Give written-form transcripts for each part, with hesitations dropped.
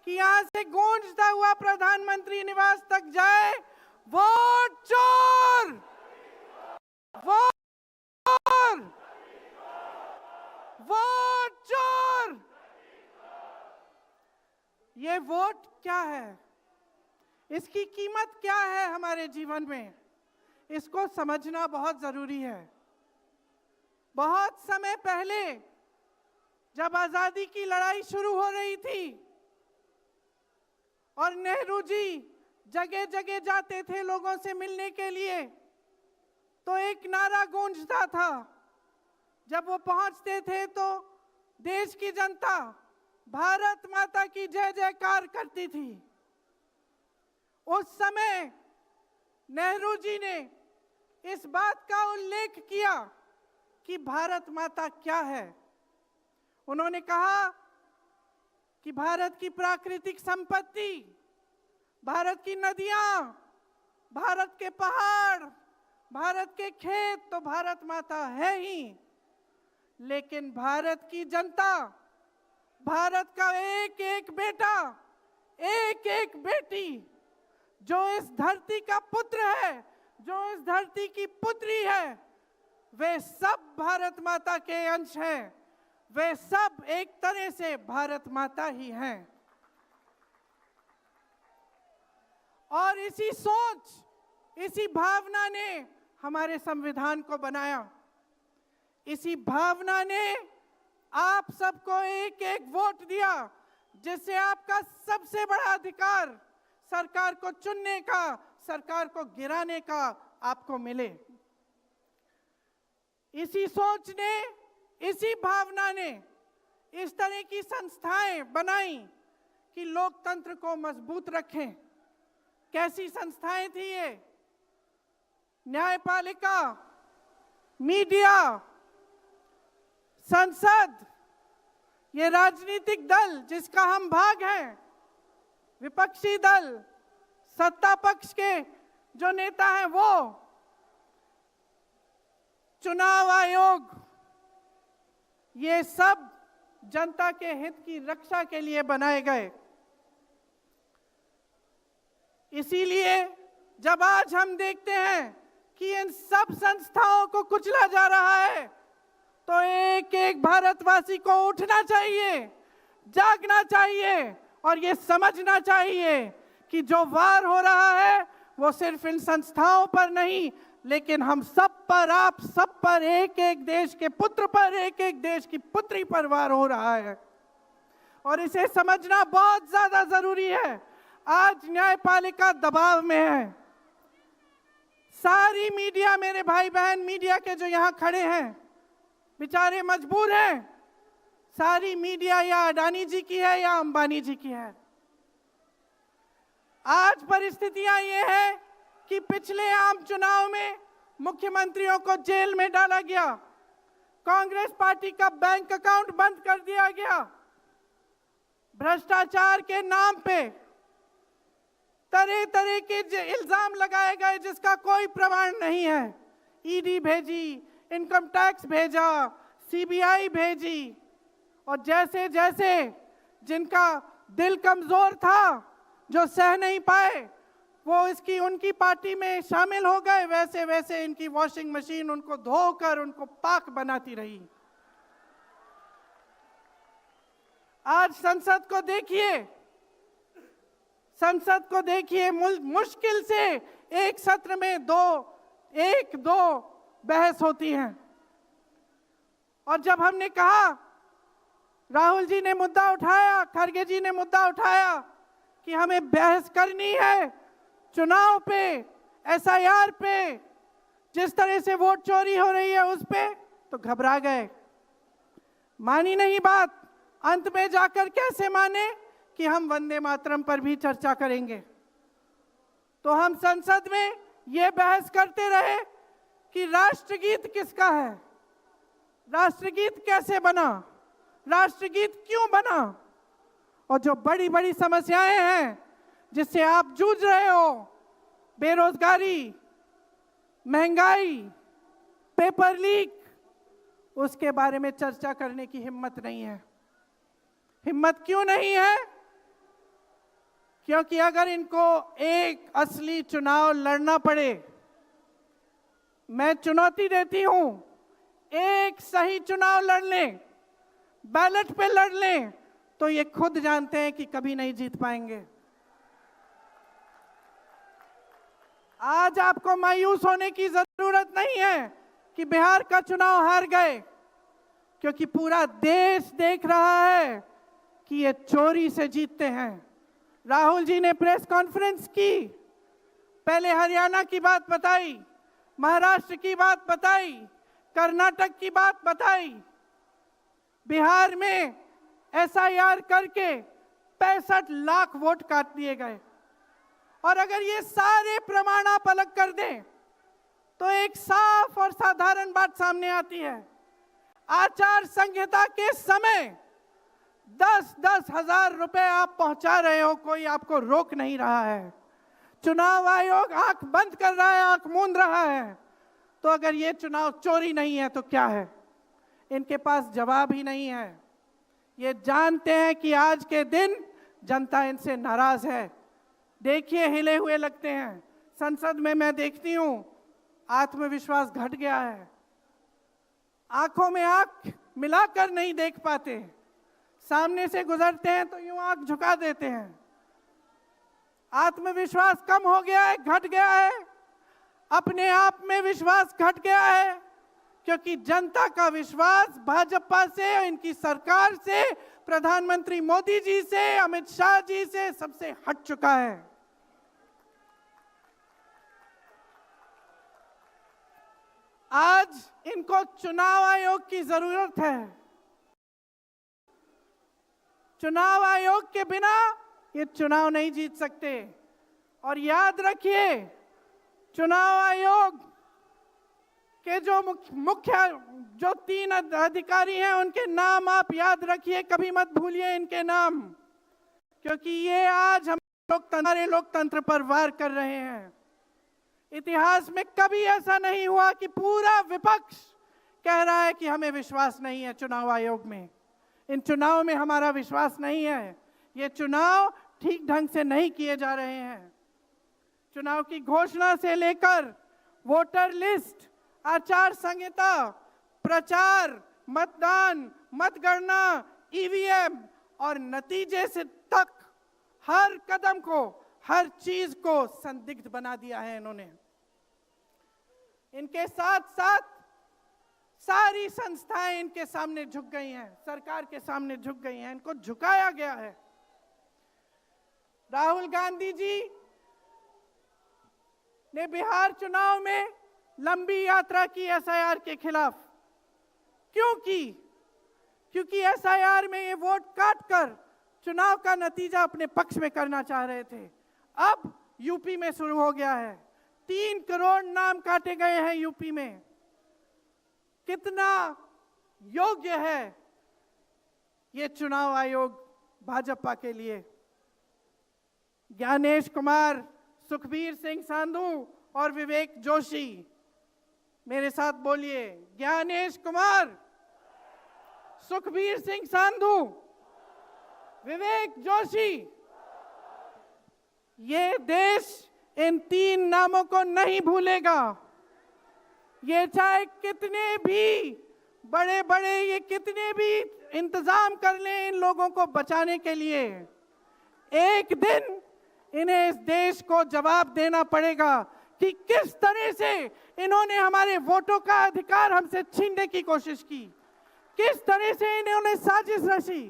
कि यहां से गूंजता हुआ प्रधानमंत्री निवास तक जाए, वोट चोर, वोट चोर, वोट चोर। ये वोट क्या है, इसकी कीमत क्या है हमारे जीवन में, इसको समझना बहुत जरूरी है। बहुत समय पहले जब आजादी की लड़ाई शुरू हो रही थी और नेहरू जी जगह जगह जाते थे लोगों से मिलने के लिए, तो एक नारा गूंजता था। जब वो पहुंचते थे तो देश की जनता भारत माता की जय जयकार करती थी। उस समय नेहरू जी ने इस बात का उल्लेख किया कि भारत माता क्या है। उन्होंने कहा कि भारत की प्राकृतिक संपत्ति, भारत की नदियां, भारत के पहाड़, भारत के खेत तो भारत माता है ही, लेकिन भारत की जनता, भारत का एक एक बेटा, एक एक बेटी, जो इस धरती का पुत्र है, जो इस धरती की पुत्री है, वे सब भारत माता के अंश हैं। वे सब एक तरह से भारत माता ही हैं। और इसी सोच, इसी भावना ने हमारे संविधान को बनाया। इसी भावना ने आप सबको एक एक वोट दिया, जिससे आपका सबसे बड़ा अधिकार सरकार को चुनने का, सरकार को गिराने का आपको मिले। इसी सोच ने, इसी भावना ने इस तरह की संस्थाएं बनाई कि लोकतंत्र को मजबूत रखें। कैसी संस्थाएं थी ये? न्यायपालिका, मीडिया, संसद, ये राजनीतिक दल जिसका हम भाग हैं, विपक्षी दल, सत्ता पक्ष के जो नेता हैं वो, चुनाव आयोग, ये सब जनता के हित की रक्षा के लिए बनाए गए। इसीलिए जब आज हम देखते हैं कि इन सब संस्थाओं को कुचला जा रहा है, तो एक एक भारतवासी को उठना चाहिए, जागना चाहिए और ये समझना चाहिए कि जो वार हो रहा है वो सिर्फ इन संस्थाओं पर नहीं, लेकिन हम सब पर, आप सब पर, एक एक देश के पुत्र पर, एक एक देश की पुत्री पर वार हो रहा है। और इसे समझना बहुत ज्यादा जरूरी है। आज न्यायपालिका दबाव में है। सारी मीडिया, मेरे भाई बहन मीडिया के जो यहां खड़े हैं, बेचारे मजबूर हैं। सारी मीडिया या अडानी जी की है या अंबानी जी की है। आज परिस्थितियां ये है कि पिछले आम चुनाव में मुख्यमंत्रियों को जेल में डाला गया, कांग्रेस पार्टी का बैंक अकाउंट बंद कर दिया गया, भ्रष्टाचार के नाम पे तरह तरह के इल्जाम लगाए गए जिसका कोई प्रमाण नहीं है। ईडी भेजी, इनकम टैक्स भेजा, सीबीआई भेजी, और जैसे जैसे जिनका दिल कमजोर था, जो सह नहीं पाए, वो इसकी उनकी पार्टी में शामिल हो गए, वैसे वैसे इनकी वॉशिंग मशीन उनको धोकर उनको पाक बनाती रही। आज संसद को देखिए, संसद को देखिए, मुश्किल से एक सत्र में एक दो बहस होती हैं। और जब हमने कहा, राहुल जी ने मुद्दा उठाया, खड़गे जी ने मुद्दा उठाया कि हमें बहस करनी है चुनाव पे, एसआईआर पे, जिस तरह से वोट चोरी हो रही है उस पे, तो घबरा गए, मानी नहीं बात। अंत में जाकर कैसे माने कि हम वंदे मातरम पर भी चर्चा करेंगे। तो हम संसद में ये बहस करते रहे कि राष्ट्रगीत किसका है, राष्ट्रगीत कैसे बना, राष्ट्रगीत क्यों बना, और जो बड़ी बड़ी समस्याएं हैं जिससे आप जूझ रहे हो, बेरोजगारी, महंगाई, पेपर लीक, उसके बारे में चर्चा करने की हिम्मत नहीं है। हिम्मत क्यों नहीं है? क्योंकि अगर इनको एक असली चुनाव लड़ना पड़े, मैं चुनौती देती हूं, एक सही चुनाव लड़ लें, बैलेट पे लड़ लें, तो ये खुद जानते हैं कि कभी नहीं जीत पाएंगे। आज आपको मायूस होने की जरूरत नहीं है कि बिहार का चुनाव हार गए, क्योंकि पूरा देश देख रहा है कि ये चोरी से जीतते हैं। राहुल जी ने प्रेस कॉन्फ्रेंस की, पहले हरियाणा की बात बताई, महाराष्ट्र की बात बताई, कर्नाटक की बात बताई, बिहार में एसआईआर करके 65 लाख वोट काट दिए गए। और अगर ये सारे प्रमाण आप अलग कर दें तो एक साफ और साधारण बात सामने आती है। आचार संहिता के समय 10-10 हजार रुपए आप पहुंचा रहे हो, कोई आपको रोक नहीं रहा है। चुनाव आयोग आंख बंद कर रहा है, आंख मूंद रहा है। तो अगर ये चुनाव चोरी नहीं है तो क्या है? इनके पास जवाब ही नहीं है। ये जानते हैं कि आज के दिन जनता इनसे नाराज है। देखिए, हिले हुए लगते हैं। संसद में मैं देखती हूं, आत्मविश्वास घट गया है। आंखों में आंख मिलाकर नहीं देख पाते, सामने से गुजरते हैं तो यूं आंख झुका देते हैं। आत्मविश्वास कम हो गया है, घट गया है। अपने आप में विश्वास घट गया है, क्योंकि जनता का विश्वास भाजपा से, इनकी सरकार से, प्रधानमंत्री मोदी जी से, अमित शाह जी से सबसे हट चुका है। आज इनको चुनाव आयोग की जरूरत है। चुनाव आयोग के बिना ये चुनाव नहीं जीत सकते। और याद रखिए, चुनाव आयोग के जो मुख्य जो 3 अधिकारी हैं, उनके नाम आप याद रखिए, कभी मत भूलिए इनके नाम, क्योंकि ये आज हम लोकतंत्र पर वार कर रहे हैं। इतिहास में कभी ऐसा नहीं हुआ कि पूरा विपक्ष कह रहा है कि हमें विश्वास नहीं है चुनाव आयोग में, इन चुनाव में हमारा विश्वास नहीं है, ये चुनाव ठीक ढंग से नहीं किए जा रहे हैं। चुनाव की घोषणा से लेकर वोटर लिस्ट, आचार संहिता, प्रचार, मतदान, मतगणना, ईवीएम और नतीजे से तक हर कदम को, हर चीज को संदिग्ध बना दिया है इन्होंने। इनके साथ साथ सारी संस्थाएं इनके सामने झुक गई हैं, सरकार के सामने झुक गई हैं, इनको झुकाया गया है। राहुल गांधी जी ने बिहार चुनाव में लंबी यात्रा की एसआईआर के खिलाफ। क्यों की? क्योंकि एसआईआर में ये वोट काटकर चुनाव का नतीजा अपने पक्ष में करना चाह रहे थे। अब यूपी में शुरू हो गया है, 3 करोड़ नाम काटे गए हैं यूपी में। कितना योग्य है ये चुनाव आयोग भाजपा के लिए? ज्ञानेश कुमार, सुखबीर सिंह सांधू और विवेक जोशी, मेरे साथ बोलिए, ज्ञानेश कुमार, सुखबीर सिंह सांधू, विवेक जोशी। ये देश इन 3 नामों को नहीं भूलेगा। ये चाहे कितने भी बड़े बड़े, ये कितने भी इंतजाम कर लें इन लोगों को बचाने के लिए, एक दिन इन्हें इस देश को जवाब देना पड़ेगा कि किस तरह से इन्होंने हमारे वोटों का अधिकार हमसे छीनने की कोशिश की, किस तरह से इन्होंने साजिश रची।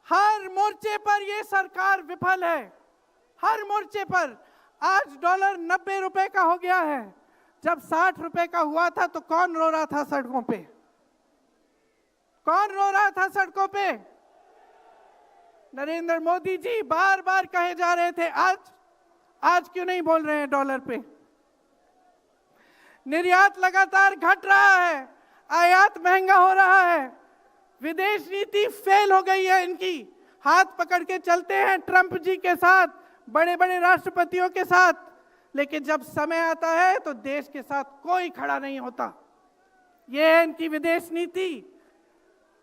हर मोर्चे पर यह सरकार विफल है, हर मोर्चे पर। आज डॉलर 90 रुपए का हो गया है। जब 60 रुपए का हुआ था तो कौन रो रहा था सड़कों पे? कौन रो रहा था सड़कों पे? नरेंद्र मोदी जी बार बार कहे जा रहे थे। आज क्यों नहीं बोल रहे हैं डॉलर पे? निर्यात लगातार घट रहा है, आयात महंगा हो रहा है, विदेश नीति फेल हो गई है इनकी। हाथ पकड़ के चलते हैं ट्रंप जी के साथ, बड़े बड़े राष्ट्रपतियों के साथ, लेकिन जब समय आता है तो देश के साथ कोई खड़ा नहीं होता। यह है इनकी विदेश नीति।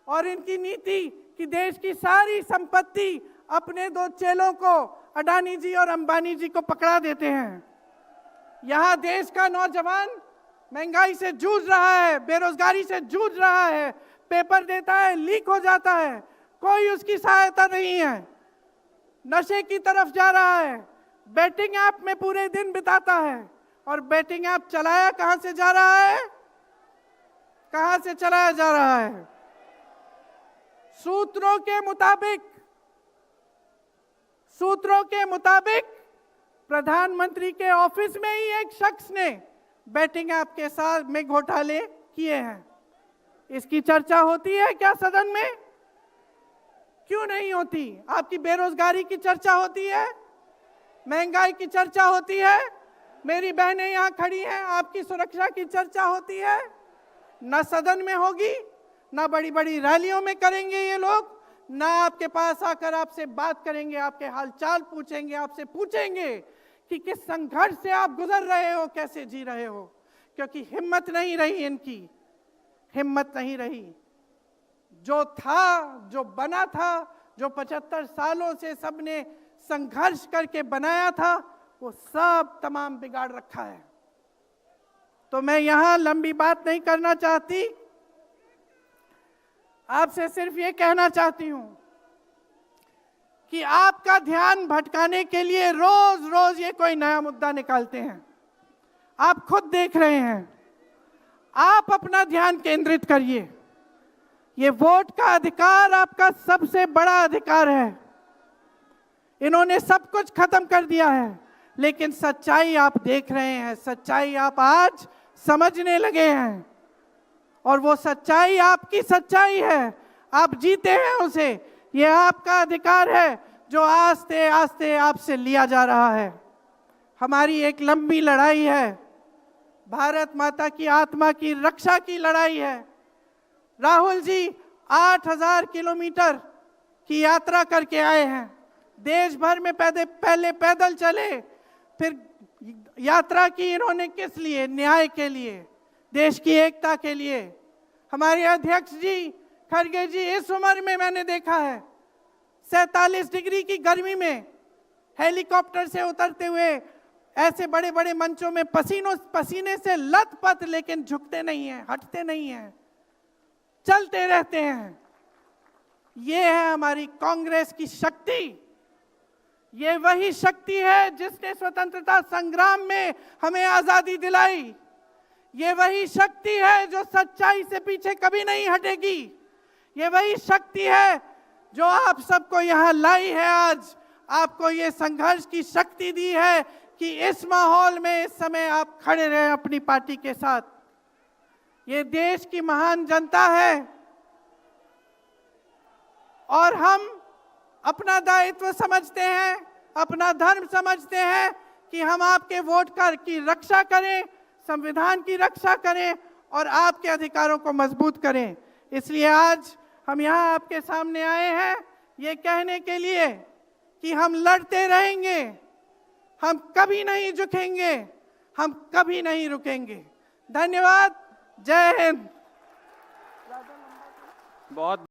और इनकी नीति कि देश की सारी संपत्ति अपने दो चेलों को, अडानी जी और अंबानी जी को पकड़ा देते हैं। यहां देश का नौजवान महंगाई से जूझ रहा है, बेरोजगारी से जूझ रहा है, पेपर देता है, लीक हो जाता है, कोई उसकी सहायता नहीं है, नशे की तरफ जा रहा है, बैटिंग ऐप में पूरे दिन बिताता है। और बैटिंग ऐप चलाया कहां से जा रहा है? कहां से चलाया जा रहा है? सूत्रों के मुताबिक प्रधानमंत्री के ऑफिस में ही एक शख्स ने बैटिंग ऐप के साथ में घोटाले किए हैं। इसकी चर्चा होती है क्या सदन में? क्यों नहीं होती? आपकी बेरोजगारी की चर्चा होती है, महंगाई की चर्चा होती है, मेरी बहनें यहां खड़ी हैं, आपकी सुरक्षा की चर्चा होती है? ना सदन में होगी, ना बड़ी बड़ी रैलियों में करेंगे ये लोग, ना आपके पास आकर आपसे बात करेंगे, आपके हालचाल पूछेंगे, आपसे पूछेंगे कि किस संघर्ष से आप गुजर रहे हो, कैसे जी रहे हो। क्योंकि हिम्मत नहीं रही, इनकी हिम्मत नहीं रही। जो था, जो बना था, जो 75 सालों से सबने संघर्ष करके बनाया था, वो सब तमाम बिगाड़ रखा है। तो मैं यहां लंबी बात नहीं करना चाहती, आपसे सिर्फ ये कहना चाहती हूं कि आपका ध्यान भटकाने के लिए रोज रोज ये कोई नया मुद्दा निकालते हैं। आप खुद देख रहे हैं, आप अपना ध्यान केंद्रित करिए। ये वोट का अधिकार आपका सबसे बड़ा अधिकार है। इन्होंने सब कुछ खत्म कर दिया है, लेकिन सच्चाई आप देख रहे हैं, सच्चाई आप आज समझने लगे हैं। और वो सच्चाई आपकी सच्चाई है, आप जीते हैं उसे। ये आपका अधिकार है जो आस्ते आस्ते आपसे लिया जा रहा है। हमारी एक लंबी लड़ाई है, भारत माता की आत्मा की रक्षा की लड़ाई है। राहुल जी 8000 किलोमीटर की यात्रा करके आए हैं, देश भर में पहले पैदल चले, फिर यात्रा की इन्होंने किस लिए? न्याय के लिए, देश की एकता के लिए। हमारे अध्यक्ष जी खड़गे जी, इस उम्र में मैंने देखा है 47 डिग्री की गर्मी में हेलीकॉप्टर से उतरते हुए ऐसे बड़े बड़े मंचों में पसीने से लथपथ, लेकिन झुकते नहीं हैं, हटते नहीं हैं, चलते रहते हैं। ये है हमारी कांग्रेस की शक्ति। ये वही शक्ति है जिसने स्वतंत्रता संग्राम में हमें आजादी दिलाई। ये वही शक्ति है जो सच्चाई से पीछे कभी नहीं हटेगी। ये वही शक्ति है जो आप सबको यहाँ लाई है, आज आपको ये संघर्ष की शक्ति दी है कि इस माहौल में इस समय आप खड़े रहे अपनी पार्टी के साथ। ये देश की महान जनता है और हम अपना दायित्व समझते हैं, अपना धर्म समझते हैं कि हम आपके वोट की रक्षा करें, संविधान की रक्षा करें और आपके अधिकारों को मजबूत करें। इसलिए आज हम यहाँ आपके सामने आए हैं ये कहने के लिए कि हम लड़ते रहेंगे, हम कभी नहीं झुकेंगे, हम कभी नहीं रुकेंगे। धन्यवाद। जय हिंद। बहुत